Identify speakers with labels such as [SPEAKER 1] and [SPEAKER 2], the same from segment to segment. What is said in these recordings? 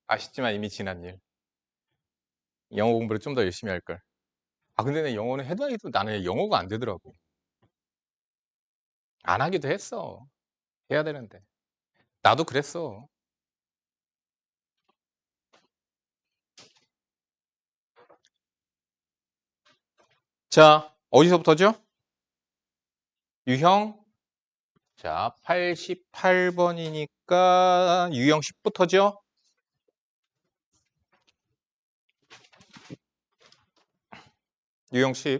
[SPEAKER 1] 아쉽지만 이미 지난 일. 영어 공부를 좀 더 열심히 할걸. 아, 근데 내 영어는 해도 나는 영어가 안 되더라고. 안 하기도 했어. 해야 되는데. 나도 그랬어. 자, 어디서부터죠? 유형. 자, 88번이니까 유형 10부터죠? 유형 10.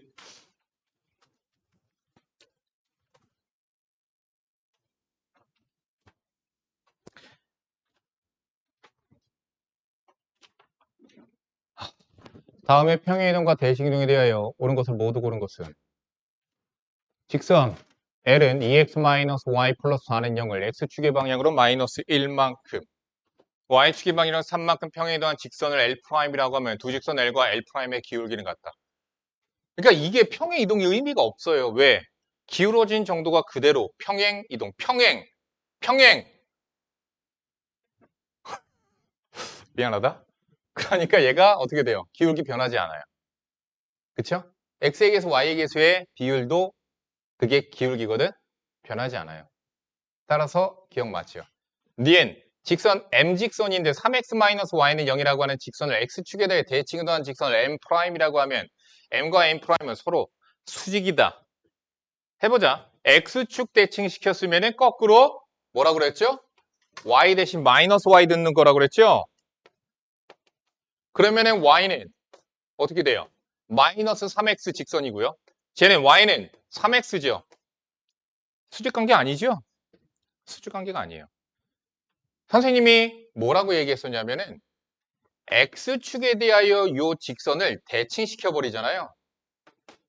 [SPEAKER 1] 다음에 평행이동과 대칭이동에 대하여 옳은 것을 모두 고른 것은 직선 L은 2x-y 플러스 4는 0을 x축의 방향으로 마이너스 1만큼 y축의 방향으로 3만큼 평행이동한 직선을 L'이라고 하면 두 직선 L과 L'의 기울기는 같다. 그러니까 이게 평행이동이 의미가 없어요. 왜? 기울어진 정도가 그대로 평행이동, 평행. 미안하다. 그러니까 얘가 어떻게 돼요? 기울기 변하지 않아요. 그쵸? x의 계수, y의 계수의 비율도 그게 기울기거든? 변하지 않아요. 따라서 기억 맞죠? 니엔 직선 m직선인데 3x-y는 0이라고 하는 직선을 x축에 대해 대칭이동한 직선을 m'이라고 하면 m과 m'은 서로 수직이다. 해보자. x축 대칭시켰으면 거꾸로 뭐라고 그랬죠? y 대신 마이너스 y 듣는 거라고 그랬죠? 그러면은 y는 어떻게 돼요? 마이너스 3x 직선이고요. 쟤는 y는 3x죠. 수직관계 아니죠? 수직관계가 아니에요. 선생님이 뭐라고 얘기했었냐면은 x축에 대하여 요 직선을 대칭시켜 버리잖아요.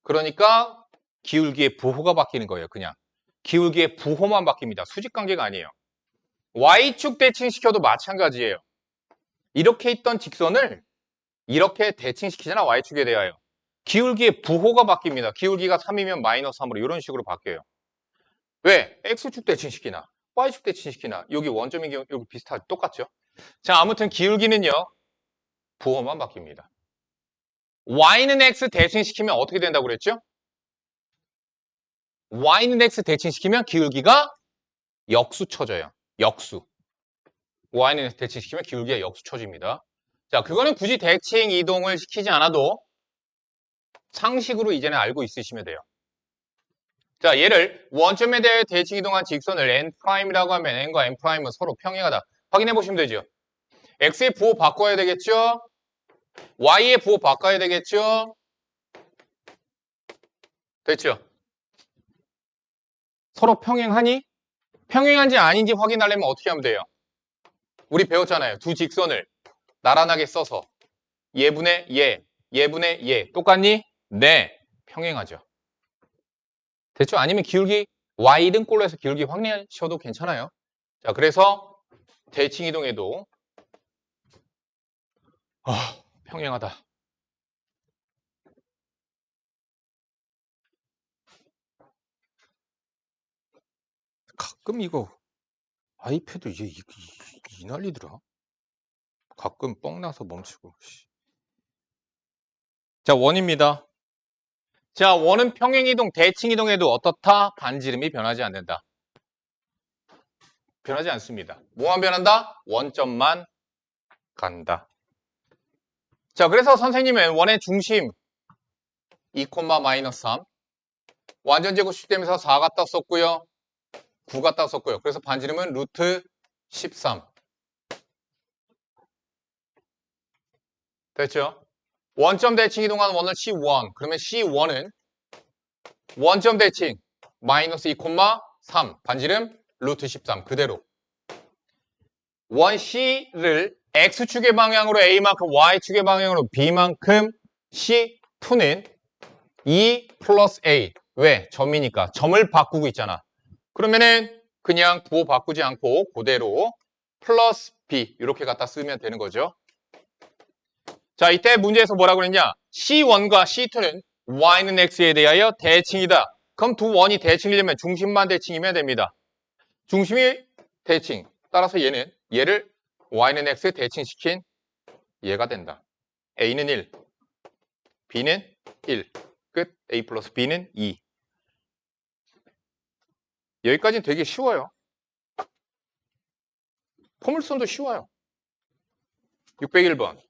[SPEAKER 1] 그러니까 기울기의 부호가 바뀌는 거예요. 그냥 기울기의 부호만 바뀝니다. 수직관계가 아니에요. y축 대칭시켜도 마찬가지예요. 이렇게 있던 직선을 이렇게 대칭시키잖아. y축에 대하여. 기울기의 부호가 바뀝니다. 기울기가 3이면 마이너스 3으로 이런 식으로 바뀌어요. 왜? x축 대칭시키나 y축 대칭시키나 여기 원점이 여기 비슷하죠. 똑같죠? 자, 아무튼 기울기는요. 부호만 바뀝니다. y는 x 대칭시키면 어떻게 된다고 그랬죠? y는 x 대칭시키면 기울기가 역수 쳐져요. 역수. y는 x 대칭시키면 기울기가 역수 쳐집니다. 자, 그거는 굳이 대칭 이동을 시키지 않아도 상식으로 이제는 알고 있으시면 돼요. 자, 얘를 원점에 대해 대칭 이동한 직선을 n'이라고 하면 n과 n'은 서로 평행하다. 확인해 보시면 되죠. x의 부호 바꿔야 되겠죠? y의 부호 바꿔야 되겠죠? 됐죠? 서로 평행하니? 평행한지 아닌지 확인하려면 어떻게 하면 돼요? 우리 배웠잖아요. 두 직선을 나란하게 써서 얘분의 얘, 얘분의 얘 똑같니? 네, 평행하죠. 됐죠? 아니면 기울기 y 등꼴로 해서 기울기 확인하셔도 괜찮아요. 자, 그래서 대칭 이동에도 평행하다. 가끔 이거 아이패드 이 난리더라. 가끔 뻥나서 멈추고. 자, 원입니다. 자, 원은 평행이동, 대칭이동에도 어떻다? 반지름이 변하지 않는다. 변하지 않습니다. 뭐만 변한다? 원점만 간다. 자, 그래서 선생님은 원의 중심 2, 마이너스 3 완전제곱식 되면서 4 갖다 썼고요. 9 갖다 썼고요. 그래서 반지름은 루트 13. 됐죠? 원점 대칭 이동하는 원은 C1. 그러면 C1은 원점 대칭 마이너스 2, 3 반지름 루트 13 그대로 원 C를 X축의 방향으로 A만큼 Y축의 방향으로 B만큼 C2는 2 플러스 A 왜? 점이니까 점을 바꾸고 있잖아. 그러면은 그냥 부호 바꾸지 않고 그대로 플러스 B 이렇게 갖다 쓰면 되는 거죠. 자, 이때 문제에서 뭐라고 그랬냐? C1과 C2는 Y는 X에 대하여 대칭이다. 그럼 두 원이 대칭이려면 중심만 대칭이면 됩니다. 중심이 대칭. 따라서 얘를 Y는 X 대칭시킨 얘가 된다. A는 1, B는 1. 끝. A 플러스 B는 2. 여기까지는 되게 쉬워요. 포물선도 쉬워요. 601번.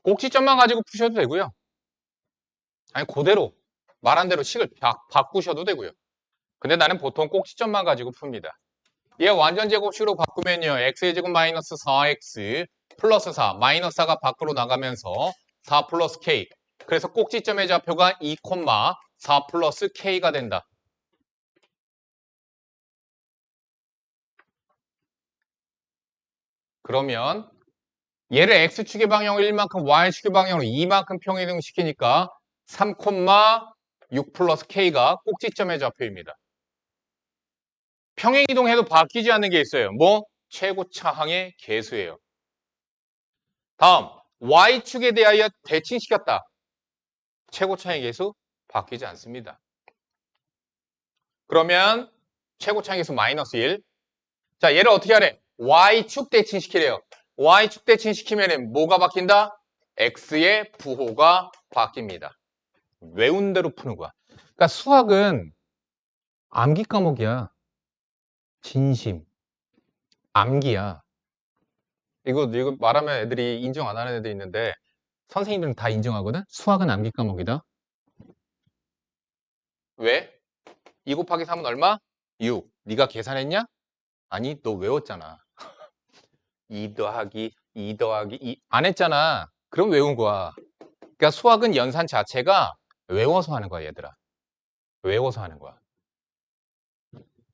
[SPEAKER 1] 꼭지점만 가지고 푸셔도 되고요. 아니 그대로 말한 대로 식을 바꾸셔도 되고요. 근데 나는 보통 꼭지점만 가지고 풉니다. 얘 완전 제곱식으로 바꾸면요. x의 제곱 마이너스 4x 플러스 4 마이너스 4가 밖으로 나가면서 4 플러스 k. 그래서 꼭지점의 좌표가 2, 4 플러스 k가 된다. 그러면 얘를 x축의 방향으로 1만큼 y축의 방향으로 2만큼 평이동시키니까 3, 6 플러스 k가 꼭지점의 좌표입니다. 평행이동해도 바뀌지 않는 게 있어요. 뭐? 최고차항의 계수예요. 다음 y축에 대하여 대칭시켰다. 최고차항의 계수 바뀌지 않습니다. 그러면 최고차항의 계수 마이너스 1. 자, 얘를 어떻게 하래? y축 대칭시키래요. y축 대칭시키면 뭐가 바뀐다? x의 부호가 바뀝니다. 외운 대로 푸는 거야. 그러니까 수학은 암기 과목이야. 진심. 암기야. 이거 말하면 애들이 인정 안 하는 애들 있는데 선생님들은 다 인정하거든? 수학은 암기 과목이다. 왜? 2 곱하기 3은 얼마? 6. 네가 계산했냐? 아니, 너 외웠잖아. 2 더하기 2 안 했잖아. 그럼 외운 거야. 그러니까 수학은 연산 자체가 외워서 하는 거야, 얘들아. 외워서 하는 거야.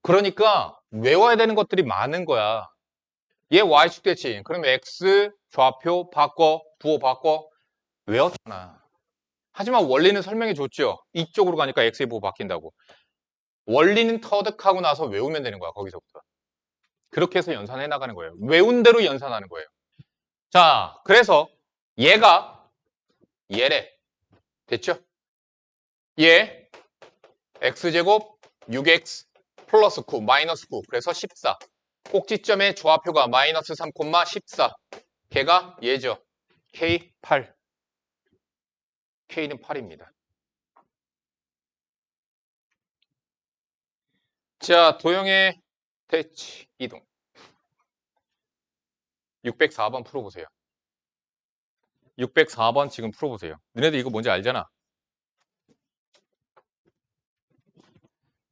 [SPEAKER 1] 그러니까 외워야 되는 것들이 많은 거야. 얘 y축 대칭. 그럼 x 좌표 바꿔, 부호 바꿔. 외웠잖아. 하지만 원리는 설명해 줬죠. 이쪽으로 가니까 x의 부호 바뀐다고. 원리는 터득하고 나서 외우면 되는 거야, 거기서부터. 그렇게 해서 연산해 나가는 거예요. 외운 대로 연산하는 거예요. 자, 그래서 얘가 얘래. 됐죠? 얘 x제곱 6x 플러스 9 마이너스 9 그래서 14. 꼭지점의 조합표가 마이너스 3, 14. 걔가 얘죠. K8. K는 8입니다. 자, 도형의 대치 이동. 604번 풀어보세요. 604번 지금 풀어보세요. 너네들 이거 뭔지 알잖아.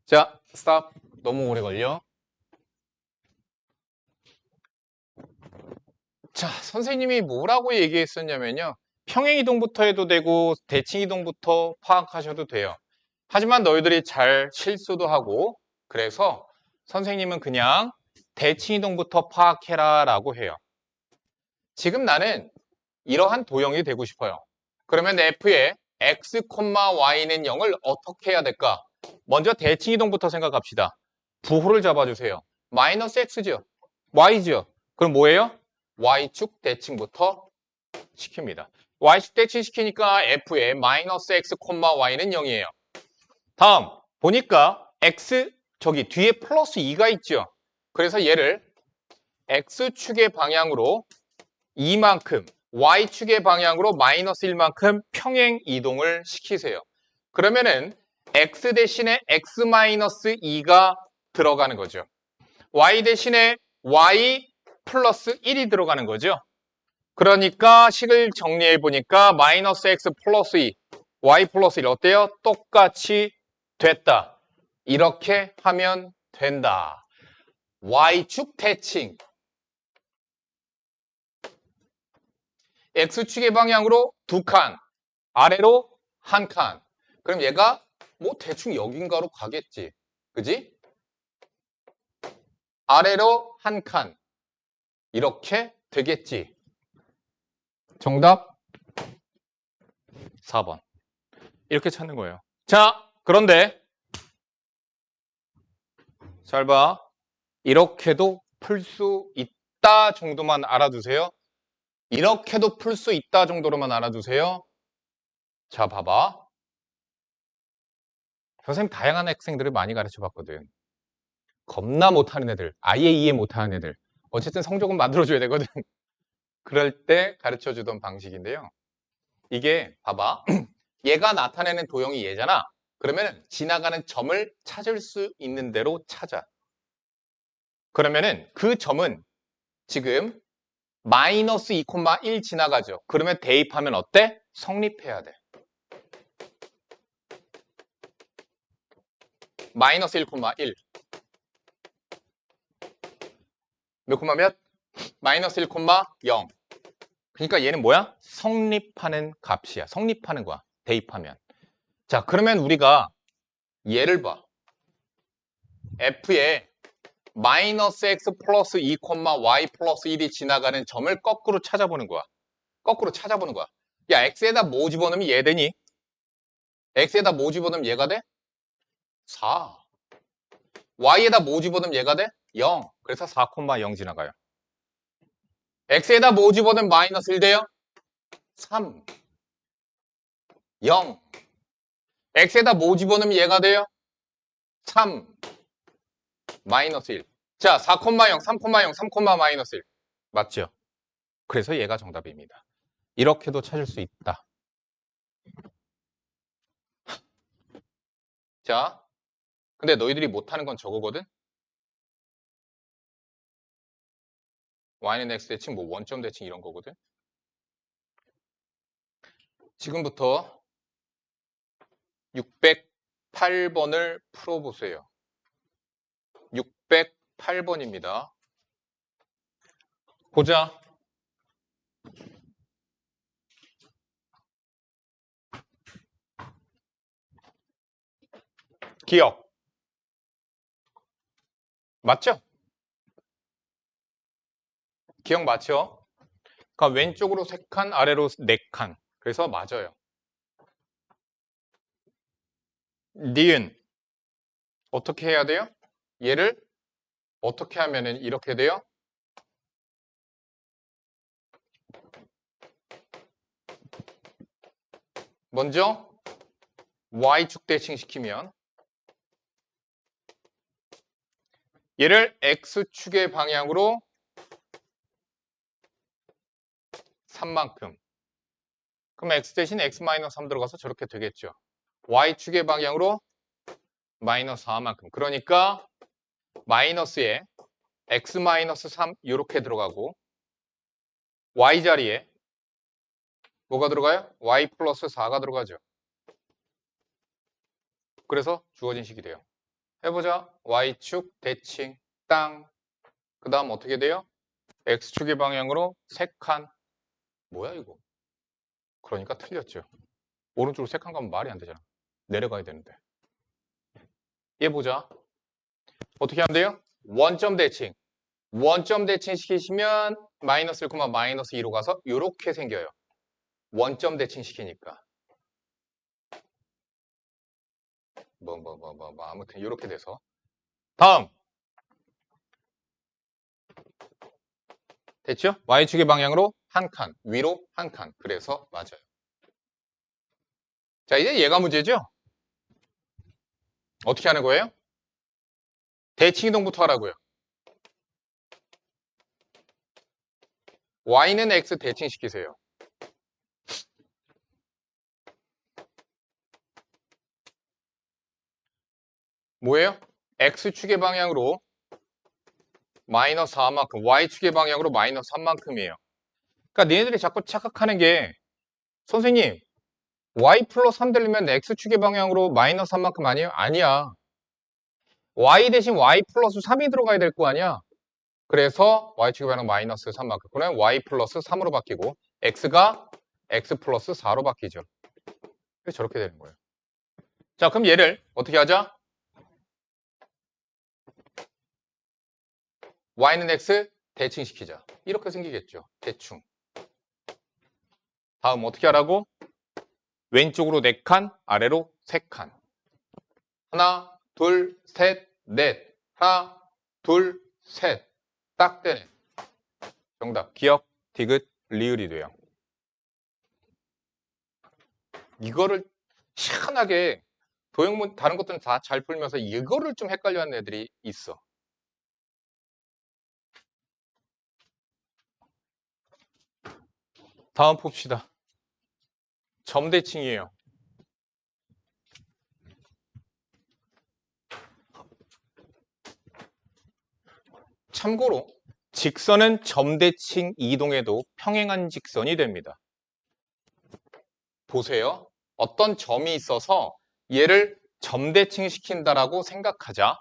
[SPEAKER 1] 자, 스탑. 너무 오래 걸려. 자, 선생님이 뭐라고 얘기했었냐면요. 평행이동부터 해도 되고 대칭이동부터 파악하셔도 돼요. 하지만 너희들이 잘 실수도 하고 그래서 선생님은 그냥 대칭이동부터 파악해라 라고 해요. 지금 나는 이러한 도형이 되고 싶어요. 그러면 f의 x, y는 0을 어떻게 해야 될까? 먼저 대칭이동부터 생각합시다. 부호를 잡아주세요. 마이너스 x죠. y죠. 그럼 뭐예요? y축 대칭부터 시킵니다. y축 대칭 시키니까 f의 마이너스 x, y는 0이에요. 다음 보니까 x 저기 뒤에 플러스 2가 있죠. 그래서 얘를 x축의 방향으로 2만큼 y축의 방향으로 마이너스 1만큼 평행 이동을 시키세요. 그러면은 x 대신에 x 마이너스 2가 들어가는 거죠. y 대신에 y 플러스 1이 들어가는 거죠. 그러니까 식을 정리해 보니까 마이너스 x 플러스 2, y 플러스 1 어때요? 똑같이 됐다. 이렇게 하면 된다. y축 대칭. x축의 방향으로 2칸, 아래로 1칸. 그럼 얘가 뭐 대충 여긴가로 가겠지. 그지? 아래로 1칸. 이렇게 되겠지. 정답 4번. 이렇게 찾는 거예요. 자, 그런데 잘 봐. 이렇게도 풀 수 있다 정도만 알아두세요. 이렇게도 풀 수 있다 정도로만 알아두세요. 자, 봐봐. 선생님 다양한 학생들을 많이 가르쳐 봤거든. 겁나 못하는 애들, 아예 이해 못하는 애들. 어쨌든 성적은 만들어줘야 되거든. 그럴 때 가르쳐 주던 방식인데요. 이게 봐봐. 얘가 나타내는 도형이 얘잖아. 그러면 지나가는 점을 찾을 수 있는 대로 찾아. 그러면은 그 점은 지금 마이너스 2,1 지나가죠. 그러면 대입하면 어때? 성립해야 돼. 마이너스 1,1 몇 콤마 몇? 마이너스 1,0. 그러니까 얘는 뭐야? 성립하는 값이야. 성립하는 거야. 대입하면. 자, 그러면 우리가 얘를 봐. f에 마이너스 x 플러스 2, y 플러스 1이 지나가는 점을 거꾸로 찾아보는 거야. 거꾸로 찾아보는 거야. 야, x에다 뭐 집어넣으면 얘 되니? x에다 뭐 집어넣으면 얘가 돼? 4. y에다 뭐 집어넣으면 얘가 돼? 0. 그래서 4,0 지나가요. x에다 뭐 집어넣으면 마이너스 1 돼요? 3. 0. x에다 뭐 집어넣으면 얘가 돼요? 3. 마이너스 1. 자, 4,0, 3,0, 3, 마이너스 1. 맞죠? 그래서 얘가 정답입니다. 이렇게도 찾을 수 있다. 자, 근데 너희들이 못하는 건 저거거든? y는 x 대칭, 뭐 원점 대칭 이런 거거든? 지금부터 608번을 풀어보세요. 608번입니다. 보자. 기억. 맞죠? 기억 맞죠? 그러니까 왼쪽으로 3칸, 아래로 4칸. 그래서 맞아요. 니은. 어떻게 해야 돼요? 얘를 어떻게 하면은 이렇게 돼요? 먼저 y축 대칭 시키면 얘를 x축의 방향으로 3만큼. 그럼 x 대신 x-3 들어가서 저렇게 되겠죠. y축의 방향으로 마이너스 4만큼. 그러니까 마이너스에 x-3 이렇게 들어가고 y 자리에 뭐가 들어가요? y 플러스 4가 들어가죠. 그래서 주어진 식이 돼요. 해보자. y축 대칭 땅. 그 다음 어떻게 돼요? x축의 방향으로 3칸. 뭐야 이거? 그러니까 틀렸죠. 오른쪽으로 3칸 가면 말이 안 되잖아. 내려가야 되는데. 얘 보자. 어떻게 하면 돼요? 원점 대칭. 원점 대칭 시키시면 마이너스 1, 마이너스 2로 가서 이렇게 생겨요. 원점 대칭 시키니까. 아무튼 이렇게 돼서. 다음. 됐죠? y축의 방향으로 한 칸, 위로 한 칸. 그래서 맞아요. 자, 이제 얘가 문제죠? 어떻게 하는 거예요? 대칭 이동부터 하라고요. y는 x 대칭 시키세요. 뭐예요? x축의 방향으로 마이너스 4만큼, y축의 방향으로 마이너스 3만큼이에요. 그러니까 얘네들이 자꾸 착각하는 게 선생님, y 플러스 3 되려면 x축의 방향으로 마이너스 3만큼 아니에요? 아니야. y 대신 y 플러스 3이 들어가야 될 거 아니야? 그래서 y축의 방향 마이너스 3만큼. 그러면 y 플러스 3으로 바뀌고 x가 x 플러스 4로 바뀌죠. 그래서 저렇게 되는 거예요. 자, 그럼 얘를 어떻게 하자? y는 x 대칭 시키자. 이렇게 생기겠죠. 대충. 다음 어떻게 하라고? 왼쪽으로 4칸, 아래로 3칸. 하나, 둘, 셋, 넷. 하나, 둘, 셋. 딱 되네. 정답. 기억, 디귿, 리을이 돼요. 이거를 시원하게 도형문 다른 것들은 다 잘 풀면서 이거를 좀 헷갈려하는 애들이 있어. 다음 봅시다. 점대칭이에요. 참고로 직선은 점대칭 이동에도 평행한 직선이 됩니다. 보세요. 어떤 점이 있어서 얘를 점대칭 시킨다라고 생각하자.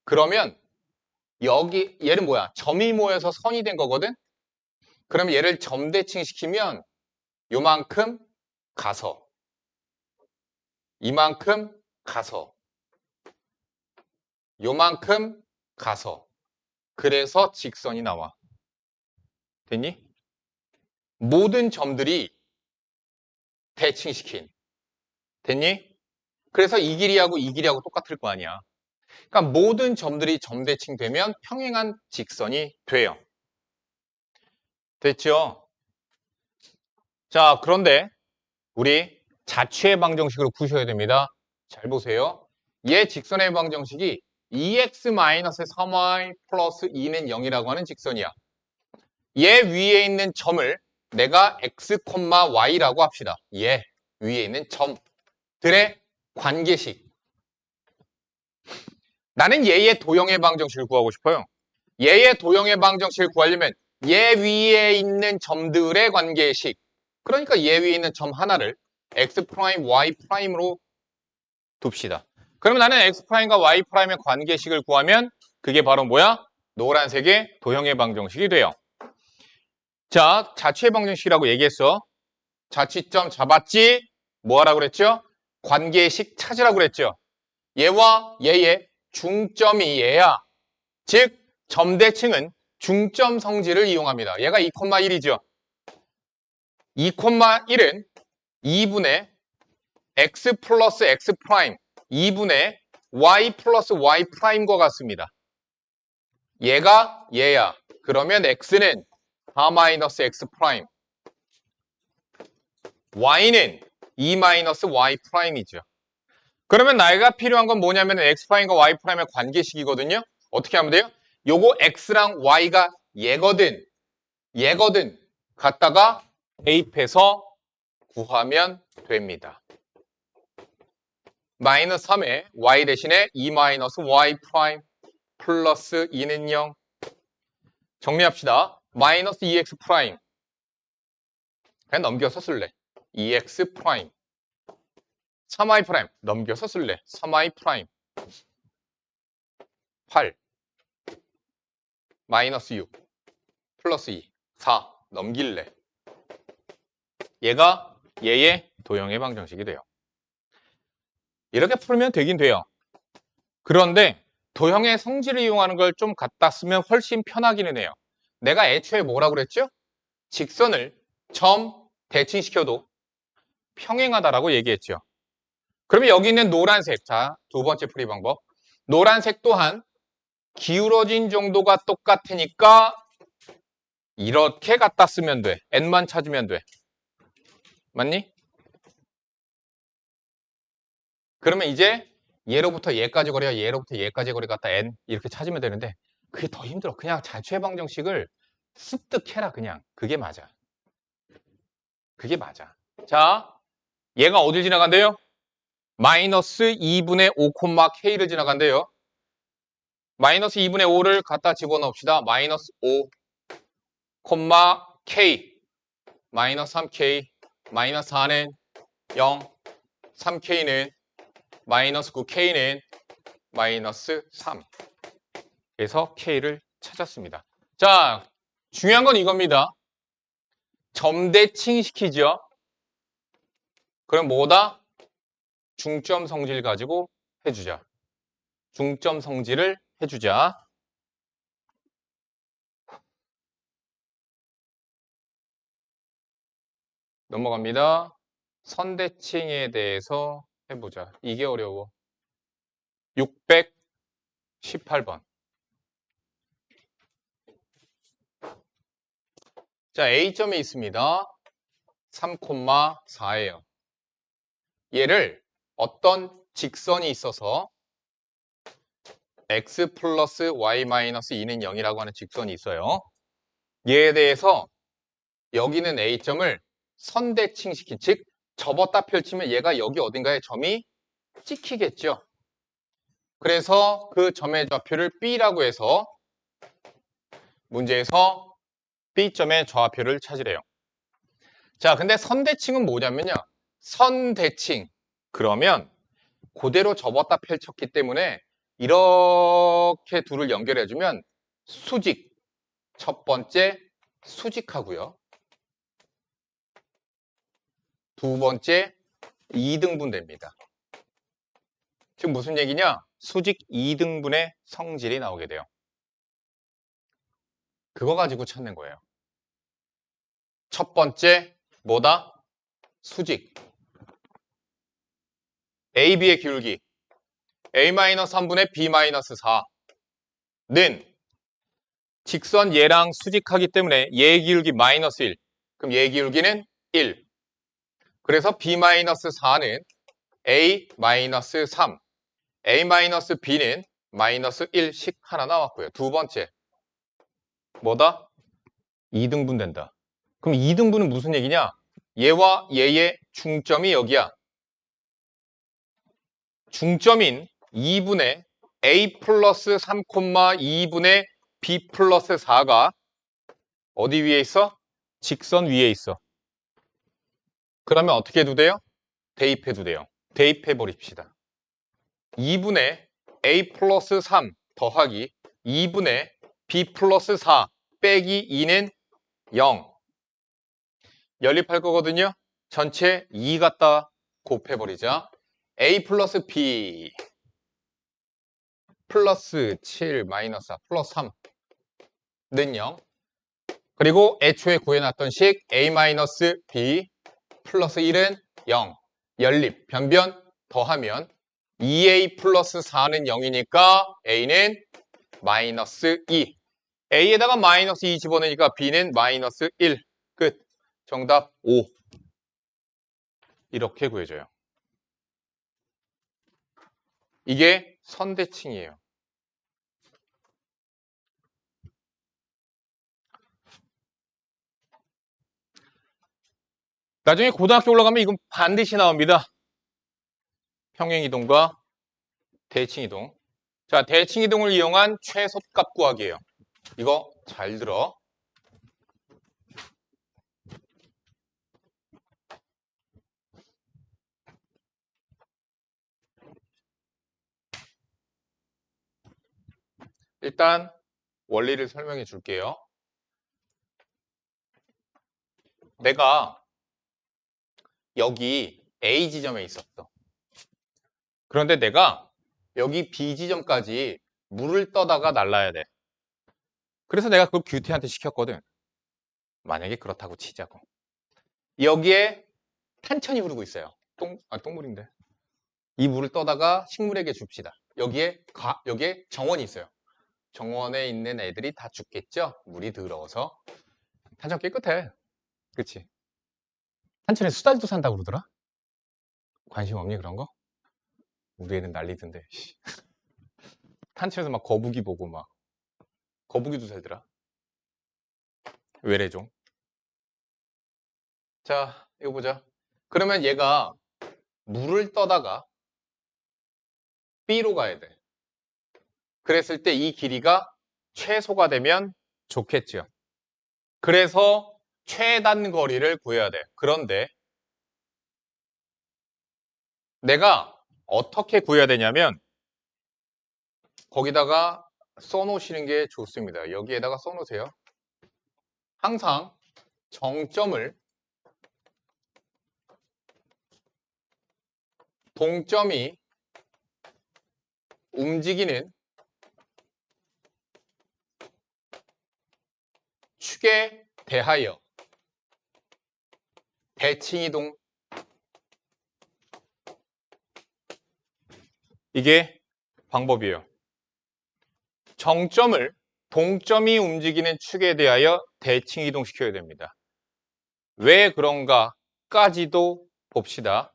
[SPEAKER 1] 그러면 여기 얘는 뭐야? 점이 모여서 선이 된 거거든? 그럼 얘를 점대칭 시키면 요만큼 가서 이만큼 가서 요만큼 가서 그래서 직선이 나와. 됐니? 모든 점들이 대칭시킨. 됐니? 그래서 이 길이하고 이 길이하고 똑같을 거 아니야. 그러니까 모든 점들이 점대칭되면 평행한 직선이 돼요. 됐죠? 자, 그런데 우리 자취의 방정식으로 푸셔야 됩니다. 잘 보세요. 얘 직선의 방정식이 2x-3y 플러스 2는 0이라고 하는 직선이야. 얘 위에 있는 점을 내가 x, y라고 합시다. 얘 위에 있는 점들의 관계식. 나는 얘의 도형의 방정식을 구하고 싶어요. 얘의 도형의 방정식을 구하려면 얘 위에 있는 점들의 관계식. 그러니까 얘 위에 있는 점 하나를 x', y''으로 둡시다. 그러면 나는 x'과 y'의 관계식을 구하면 그게 바로 뭐야? 노란색의 도형의 방정식이 돼요. 자, 자취의 방정식이라고 얘기했어. 자취점 잡았지? 뭐 하라고 그랬죠? 관계식 찾으라고 그랬죠. 얘와 얘의 중점이 얘야. 즉, 점대칭은 중점 성질을 이용합니다. 얘가 2,1이죠. 2,1은 2분의 x 플러스 x 프라임 2분의 y 플러스 y 프라임과 같습니다. 얘가 얘야. 그러면 x는 4 마이너스 x 프라임 y는 2 마이너스 y 프라임이죠. 그러면 나이가 필요한 건 뭐냐면 x 프라임과 y 프라임의 관계식이거든요. 어떻게 하면 돼요? 요거 x랑 y가 얘거든. 갖다가 대입해서 구하면 됩니다. 마이너스 3에 y 대신에 2 마이너스 y 프라임 플러스 2는 0. 정리합시다. 마이너스 2x 프라임. 그냥 넘겨서 쓸래. 2x 프라임. 3y 프라임. 넘겨서 쓸래. 3y 프라임. 8. 마이너스 6. 플러스 2. 4. 넘길래. 얘가 얘의 도형의 방정식이 돼요. 이렇게 풀면 되긴 돼요. 그런데 도형의 성질을 이용하는 걸 좀 갖다 쓰면 훨씬 편하기는 해요. 내가 애초에 뭐라고 그랬죠? 직선을 점 대칭시켜도 평행하다라고 얘기했죠. 그러면 여기 있는 노란색, 자, 두 번째 풀이 방법. 노란색 또한 기울어진 정도가 똑같으니까 이렇게 갖다 쓰면 돼. n만 찾으면 돼. 맞니? 그러면 이제 얘로부터 얘까지 거리와 얘로부터 얘까지 거리 갖다 n 이렇게 찾으면 되는데 그게 더 힘들어. 그냥 자취의 방정식을 습득해라 그냥. 그게 맞아. 그게 맞아. 자, 얘가 어딜 지나간대요? 마이너스 2분의 5, k를 지나간대요. 마이너스 2분의 5를 갖다 집어넣읍시다. 마이너스 5, k 마이너스 3k 마이너스 4는 0 3k는 마이너스 9k는 마이너스 3 그래서 k를 찾았습니다. 자, 중요한 건 이겁니다. 점대칭 시키죠. 그럼 뭐다? 중점 성질 가지고 해주자. 중점 성질을 해주자. 넘어갑니다. 선대칭에 대해서 해보자. 이게 어려워. 618번. 자, A점에 있습니다. 3,4예요. 얘를 어떤 직선이 있어서 x 플러스 y 마이너스 2는 0이라고 하는 직선이 있어요. 얘에 대해서 여기는 A점을 선대칭시킨, 즉 접었다 펼치면 얘가 여기 어딘가에 점이 찍히겠죠. 그래서 그 점의 좌표를 B라고 해서 문제에서 B점의 좌표를 찾으래요. 자, 근데 선대칭은 뭐냐면요. 선대칭. 그러면 그대로 접었다 펼쳤기 때문에 이렇게 둘을 연결해주면 수직. 첫 번째 수직하고요. 두 번째 2등분 됩니다. 지금 무슨 얘기냐? 수직 2등분의 성질이 나오게 돼요. 그거 가지고 찾는 거예요. 첫 번째 뭐다? 수직. AB의 기울기 A-3분의 B-4는 직선 얘랑 수직하기 때문에 얘의 기울기 마이너스 1. 그럼 얘의 기울기는 1. 그래서 B-4는 A-3. A-B는 마이너스 1씩 하나 나왔고요. 두 번째 뭐다? 2등분 된다. 그럼 2등분은 무슨 얘기냐? 얘와 얘의 중점이 여기야. 중점인 2분의 A 플러스 3, 2분의 B 플러스 4가 어디 위에 있어? 직선 위에 있어. 그러면 어떻게 해도 돼요? 대입해도 돼요. 대입해 버립시다. 2분의 A 플러스 3 더하기 2분의 B 플러스 4 빼기 2는 0. 연립할 거거든요. 전체 2 갖다 곱해버리자. A 플러스 B 플러스 7 마이너스 4 플러스 3는 0. 그리고 애초에 구해놨던 식 A 마이너스 B 플러스 1은 0. 연립, 변변 더하면 2A 플러스 4는 0이니까 A는 마이너스 2. A에다가 마이너스 2 집어넣으니까 B는 마이너스 1. 끝. 정답 5. 이렇게 구해져요. 이게 선대칭이에요. 나중에 고등학교 올라가면 이건 반드시 나옵니다. 평행이동과 대칭이동. 자, 대칭이동을 이용한 최소값 구하기예요. 이거 잘 들어. 일단 원리를 설명해 줄게요. 내가 여기 A 지점에 있었어. 그런데 내가 여기 B 지점까지 물을 떠다가 날라야 돼. 그래서 내가 그걸 규태한테 시켰거든. 만약에 그렇다고 치자고. 여기에 탄천이 흐르고 있어요. 똥물인데. 이 물을 떠다가 식물에게 줍시다. 여기에 정원이 있어요. 정원에 있는 애들이 다 죽겠죠? 물이 더러워서. 탄천 깨끗해. 그치? 탄천에 수달도 산다고 그러더라? 관심 없니 그런 거? 우리 애는 난리던데. 탄천에서 막 거북이 보고 막 거북이도 살더라. 외래종. 자, 이거 보자. 그러면 얘가 물을 떠다가 B로 가야 돼. 그랬을 때 이 길이가 최소가 되면 좋겠죠. 그래서 최단 거리를 구해야 돼. 그런데 내가 어떻게 구해야 되냐면 거기다가 써놓으시는 게 좋습니다. 여기에다가 써놓으세요. 항상 정점을 동점이 움직이는 축에 대하여 대칭이동 이게 방법이에요. 정점을 동점이 움직이는 축에 대하여 대칭이동시켜야 됩니다. 왜 그런가까지도 봅시다.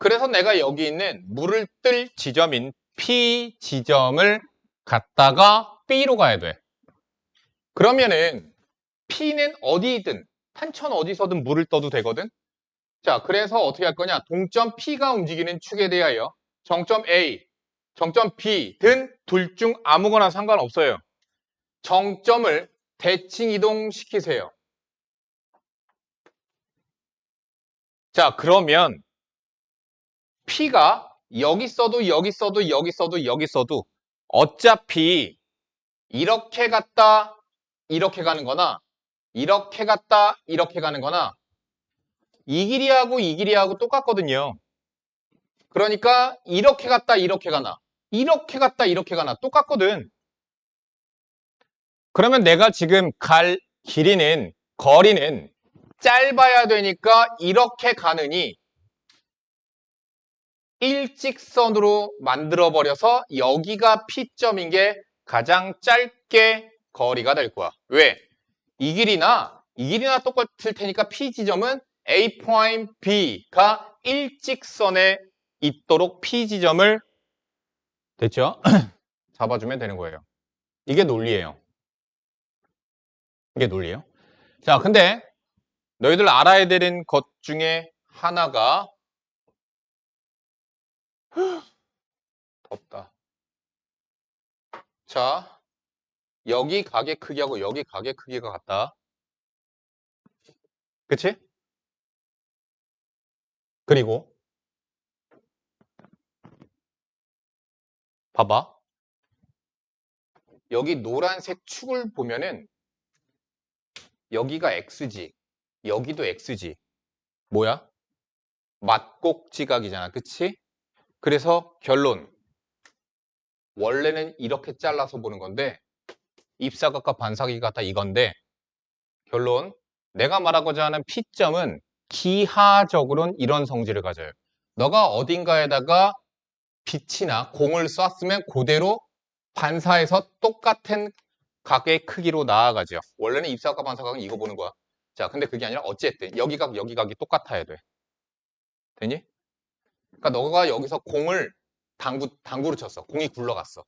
[SPEAKER 1] 그래서 내가 여기 있는 물을 뜰 지점인 P 지점을 갔다가 B로 가야 돼. 그러면은 P는 어디든 한천 어디서든 물을 떠도 되거든. 자, 그래서 어떻게 할 거냐? 동점 P가 움직이는 축에 대하여 정점 A, 정점 B 등 둘 중 아무거나 상관없어요. 정점을 대칭 이동시키세요. 자, 그러면 P가 여기 써도 여기 써도 여기 써도 여기 써도 어차피 이렇게 갔다 이렇게 가는 거나 이렇게 갔다 이렇게 가는 거나 이 길이하고 똑같거든요. 그러니까 이렇게 갔다 이렇게 가나 이렇게 갔다 이렇게 가나 똑같거든. 그러면 내가 지금 갈 거리는 짧아야 되니까 이렇게 가느니 일직선으로 만들어버려서 여기가 P점인 게 가장 짧게 거리가 될 거야. 왜? 이 길이나 똑같을 테니까 P 지점은 A'B가 일직선에 있도록 P 지점을 됐죠? 잡아주면 되는 거예요. 이게 논리예요. 이게 논리예요. 자, 근데 너희들 알아야 되는 것 중에 하나가 덥다. 자, 여기 가게 크기하고 여기 가게 크기가 같다. 그치? 그리고 봐봐. 여기 노란색 축을 보면은 여기가 X지. 여기도 X지. 뭐야? 맞곡지각이잖아. 그치? 그래서 결론. 원래는 이렇게 잘라서 보는 건데 입사각과 반사각이 같다 이건데 결론. 내가 말하고자 하는 P점은 기하적으로는 이런 성질을 가져요. 너가 어딘가에다가 빛이나 공을 쐈으면 그대로 반사해서 똑같은 각의 크기로 나아가죠. 원래는 입사각과 반사각은 이거 보는 거야. 자, 근데 그게 아니라 어쨌든 여기 각, 여기 각이 똑같아야 돼. 되니? 그러니까 너가 여기서 공을 당구로 쳤어. 공이 굴러갔어.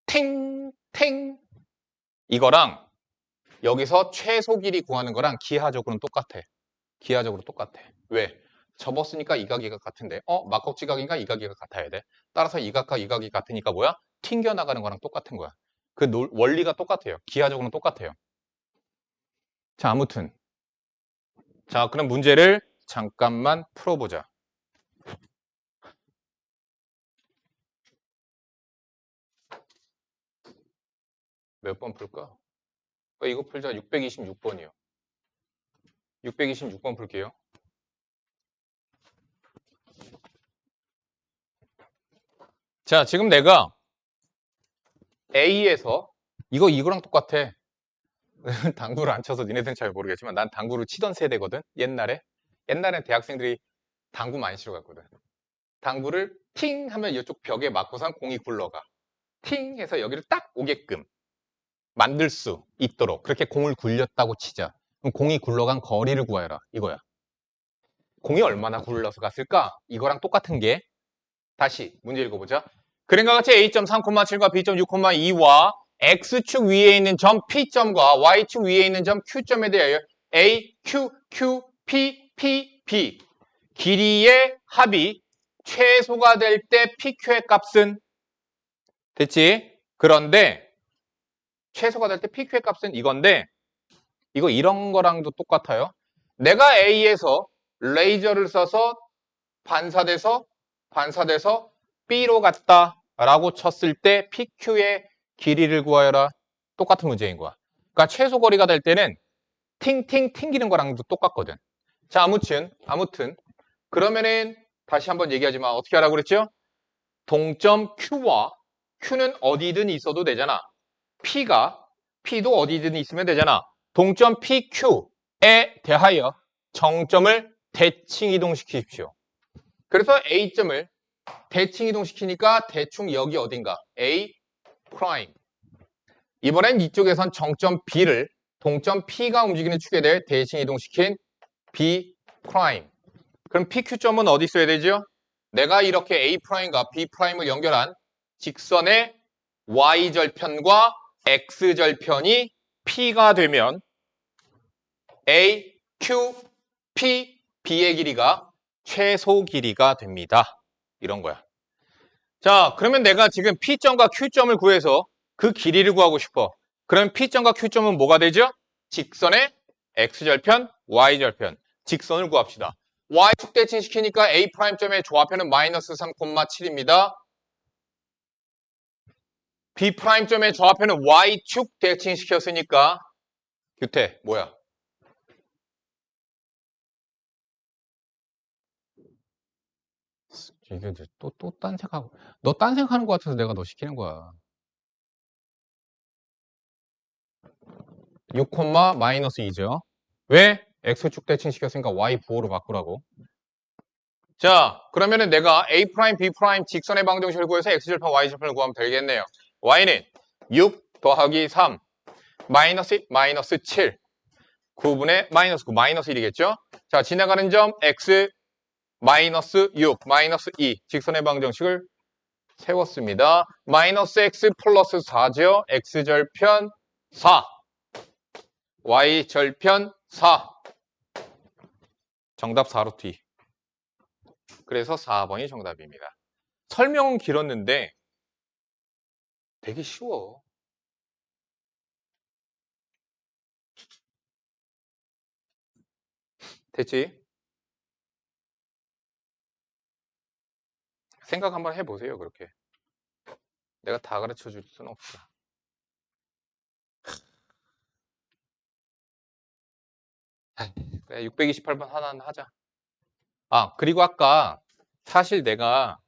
[SPEAKER 1] 탱, 탱. 이거랑 여기서 최소 길이 구하는 거랑 기하적으로는 똑같아. 기하적으로 똑같아. 왜? 접었으니까 이 각이 같은데 막곡지각인가 이 각이 같아야 돼. 따라서 이 각과 이 각이 같으니까 뭐야? 튕겨나가는 거랑 똑같은 거야. 그 원리가 똑같아요. 기하적으로는 똑같아요. 자, 아무튼 자, 그럼 문제를 잠깐만 풀어보자. 몇 번 풀까? 이거 풀자. 626번이요. 626번 풀게요. 자, 지금 내가 A에서 이거랑 똑같아. 당구를 안 쳐서 니네들은 잘 모르겠지만 난 당구를 치던 세대거든. 옛날엔 대학생들이 당구 많이 치러 갔거든. 당구를 팅 하면 이쪽 벽에 맞고선 공이 굴러가. 팅 해서 여기를 딱 오게끔 만들 수 있도록 그렇게 공을 굴렸다고 치자. 그럼 공이 굴러간 거리를 구하여라. 이거야. 공이 얼마나 굴러서 갔을까? 이거랑 똑같은 게 다시 문제 읽어보자. 그림과 같이 A.3,7과 B.6,2와 X축 위에 있는 점 P점과 Y축 위에 있는 점 Q점에 대하여 A, Q, Q, P, P, P 길이의 합이 최소가 될 때 PQ의 값은 됐지? 그런데 최소가 될 때 PQ의 값은 이건데 이거 이런 거랑도 똑같아요. 내가 A에서 레이저를 써서 반사돼서 B로 갔다 라고 쳤을 때 PQ의 길이를 구하여라. 똑같은 문제인 거야. 그러니까 최소 거리가 될 때는 팅팅 튕기는 거랑도 똑같거든. 자, 아무튼 그러면은 다시 한번 얘기하지만 어떻게 하라고 그랬죠? 동점 Q와 Q는 어디든 있어도 되잖아. P도 어디든 있으면 되잖아. 동점 PQ에 대하여 정점을 대칭 이동시키십시오. 그래서 A점을 대칭 이동시키니까 대충 여기 어딘가 A 프라임. 이번엔 이쪽에선 정점 B를 동점 P가 움직이는 축에 대해 대칭 이동시킨 B 프라임. 그럼 PQ점은 어디 있어야 되죠? 내가 이렇게 A'과 B'을 연결한 직선의 Y절편과 X절편이 P가 되면 A, Q, P, B의 길이가 최소 길이가 됩니다. 이런 거야. 자, 그러면 내가 지금 P점과 Q점을 구해서 그 길이를 구하고 싶어. 그럼 P점과 Q점은 뭐가 되죠? 직선의 X절편, Y절편. 직선을 구합시다. Y축 대칭시키니까 A'점의 조합편은 마이너스 3,7입니다. B'점의 조합편은 Y축 대칭시켰으니까 규태 뭐야? 이게 또 딴 생각하고 너 딴 생각하는 것 같아서 내가 너 시키는 거야. 6, 마이너스 2죠. 왜? X축 대칭 시켰으니까 Y 부호로 바꾸라고. 자, 그러면은 내가 A', B' 직선의 방정식을 구해서 X절편, Y절편을 구하면 되겠네요. Y는 6 더하기 3 마이너스 7 9분의 마이너스 9 마이너스 1이겠죠? 자, 지나가는 점 X 마이너스 6 마이너스 2 직선의 방정식을 세웠습니다. 마이너스 X 플러스 4죠? X절편 4 Y절편 4 정답 4루트 2. 그래서 4번이 정답입니다. 설명은 길었는데 되게 쉬워. 됐지? 생각 한번 해보세요. 그렇게. 내가 다 가르쳐 줄 수는 없어. 628번 하나는 하자. 아, 그리고 아까 사실 내가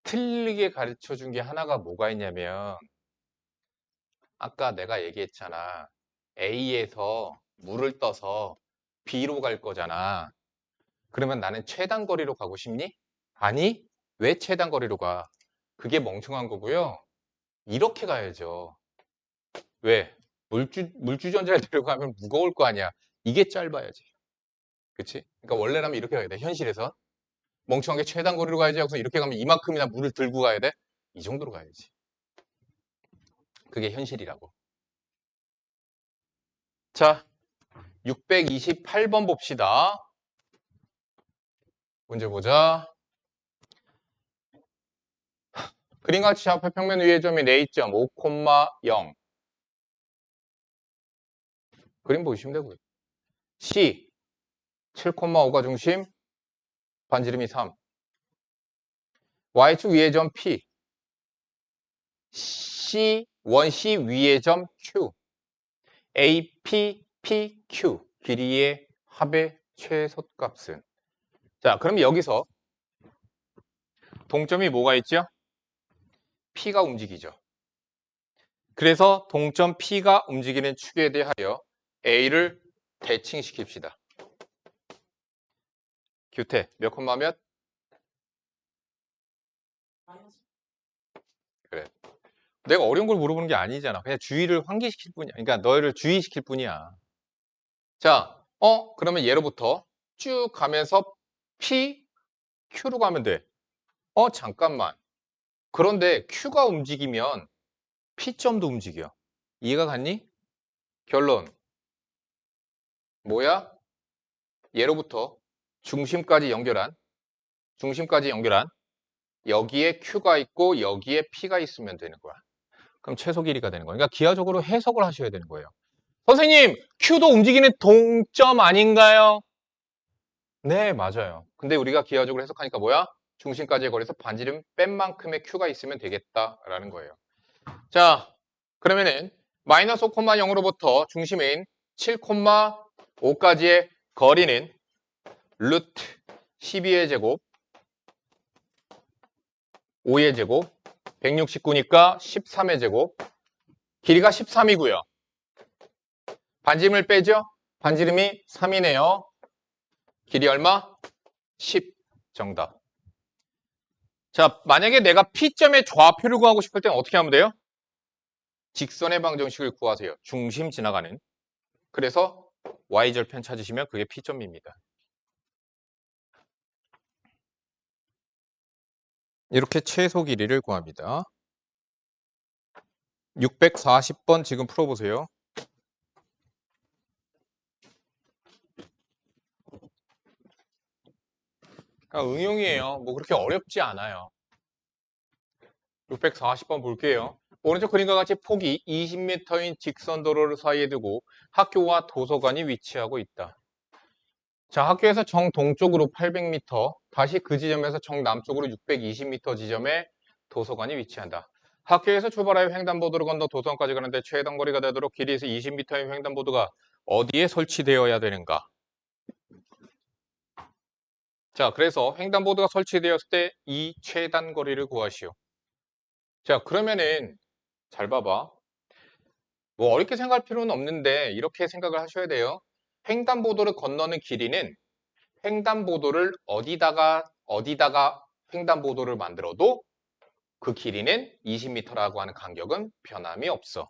[SPEAKER 1] 틀리게 가르쳐 준 게 하나가 뭐가 있냐면 아까 내가 얘기했잖아. A에서 물을 떠서 B로 갈 거잖아. 그러면 나는 최단 거리로 가고 싶니? 아니, 왜 최단 거리로 가? 그게 멍청한 거고요. 이렇게 가야죠. 왜? 물주전자를 데려가면 무거울 거 아니야. 이게 짧아야지. 그치? 그러니까 원래라면 이렇게 가야 돼. 현실에서. 멍청하게 최단 거리로 가야지 하고서 이렇게 가면 이만큼이나 물을 들고 가야 돼? 이 정도로 가야지. 그게 현실이라고. 자, 628번 봅시다. 문제 보자. 그림같이 좌표 평면 위의 점이 A점 5,0. 그림 보시면 되고요. C 7,5가 중심, 반지름이 3. Y축 위의 점 P 원C 위의 점 Q AP, PQ 길이의 합의 최소값은. 자, 그럼 여기서 동점이 뭐가 있죠? P가 움직이죠. 그래서 동점 P가 움직이는 축에 대하여 A를 대칭시킵시다. 규태 몇 콤마 몇? 그래. 내가 어려운 걸 물어보는 게 아니잖아. 그냥 주의를 환기시킬 뿐이야. 그러니까 너희를 주의시킬 뿐이야. 자, 그러면 예로부터 쭉 가면서 P, Q로 가면 돼. 잠깐만. 그런데 Q가 움직이면 P점도 움직여. 이해가 갔니? 결론. 뭐야? 예로부터 중심까지 연결한 여기에 Q가 있고 여기에 P가 있으면 되는 거야. 그럼 최소 길이가 되는 거야. 그러니까 기하적으로 해석을 하셔야 되는 거예요. 선생님, Q도 움직이는 동점 아닌가요? 네, 맞아요. 근데 우리가 기하적으로 해석하니까 뭐야? 중심까지의 거리에서 반지름 뺀 만큼의 Q가 있으면 되겠다라는 거예요. 자, 그러면은 마이너스 5,0으로부터 중심인 7,5까지의 거리는 루트 12의 제곱 5의 제곱 169니까 13의 제곱 길이가 13이고요. 반지름을 빼죠? 반지름이 3이네요. 길이 얼마? 10 정답. 자, 만약에 내가 P점의 좌표를 구하고 싶을 때는 어떻게 하면 돼요? 직선의 방정식을 구하세요. 중심 지나가는. 그래서 Y절편 찾으시면 그게 P점입니다. 이렇게 최소 길이를 구합니다. 640번 지금 풀어보세요. 응용이에요. 뭐 그렇게 어렵지 않아요. 640번 볼게요. 오른쪽 그림과 같이 폭이 20m인 직선 도로를 사이에 두고 학교와 도서관이 위치하고 있다. 자, 학교에서 정동쪽으로 800m, 다시 그 지점에서 정남쪽으로 620m 지점에 도서관이 위치한다. 학교에서 출발하여 횡단보도를 건너 도서관까지 가는데 최단 거리가 되도록 길이에서 20m인 횡단보도가 어디에 설치되어야 되는가? 자, 그래서 횡단보도가 설치되었을 때 이 최단 거리를 구하시오. 자, 그러면은 잘 봐봐. 뭐 어렵게 생각할 필요는 없는데 이렇게 생각을 하셔야 돼요. 횡단보도를 건너는 길이는 횡단보도를 어디다가 횡단보도를 만들어도 그 길이는 20m라고 하는 간격은 변함이 없어.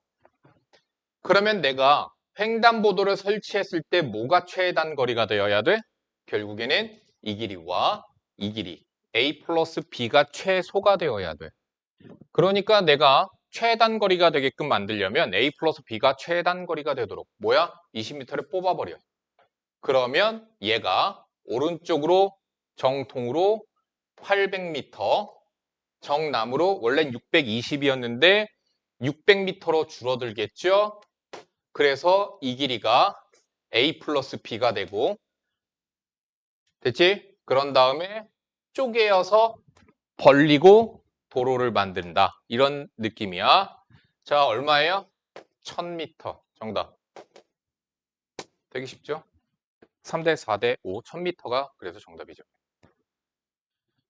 [SPEAKER 1] 그러면 내가 횡단보도를 설치했을 때 뭐가 최단 거리가 되어야 돼? 결국에는 이 길이와 이 길이 A 플러스 B가 최소가 되어야 돼. 그러니까 내가 최단 거리가 되게끔 만들려면 A 플러스 B가 최단 거리가 되도록 뭐야? 20m를 뽑아버려. 그러면 얘가 오른쪽으로 정통으로 800m, 정남으로 원래 620이었는데 600m로 줄어들겠죠? 그래서 이 길이가 A 플러스 B가 되고 됐지? 그런 다음에 쪼개어서 벌리고 도로를 만든다. 이런 느낌이야. 자, 얼마예요? 1000m. 정답. 되게 쉽죠? 3대 4대 5, 1000m가 그래서 정답이죠.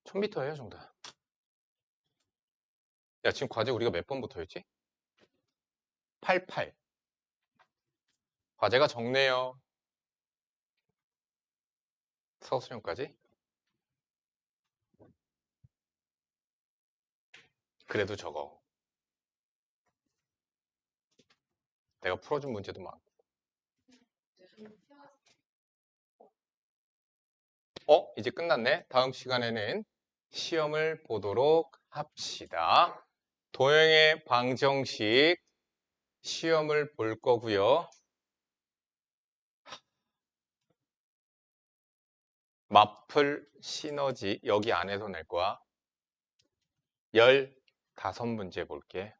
[SPEAKER 1] 1000m예요, 정답. 야, 지금 과제 우리가 몇 번부터였지? 88. 과제가 적네요. 서술형까지. 그래도 적어. 내가 풀어준 문제도 많고. 이제 끝났네. 다음 시간에는 시험을 보도록 합시다. 도형의 방정식 시험을 볼 거고요. 마플 시너지 여기 안에서 낼 거야. 15문제 볼게.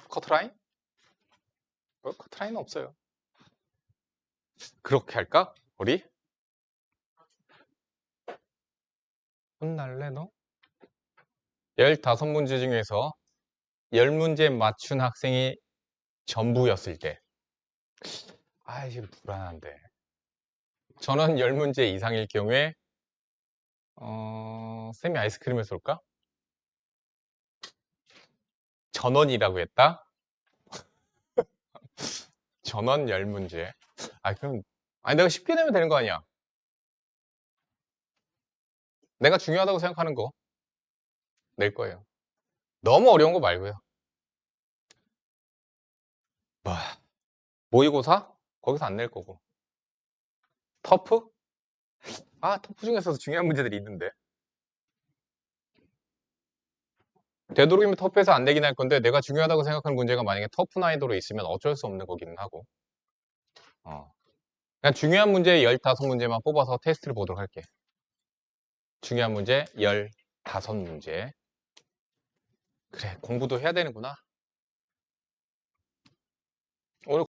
[SPEAKER 1] 커트라인? 커트라인은 없어요. 그렇게 할까? 우리? 혼날래 너? 15문제 중에서 10문제 맞춘 학생이 전부였을 때 지금 불안한데 전원 10문제 이상일 경우에 쌤이 아이스크림을 쏠까? 전원이라고 했다? 전원 10문제 그럼 내가 쉽게 내면 되는 거 아니야? 내가 중요하다고 생각하는 거 낼 거예요. 너무 어려운 거 말고요. 모의고사? 거기서 안 낼 거고. 터프? 터프 중에서도 중요한 문제들이 있는데. 되도록이면 터프에서 안 내긴 할 건데 내가 중요하다고 생각하는 문제가 만약에 터프 난이도로 있으면 어쩔 수 없는 거기는 하고. 그냥 중요한 문제 15문제만 뽑아서 테스트를 보도록 할게. 중요한 문제 15문제. 그래, 공부도 해야 되는구나.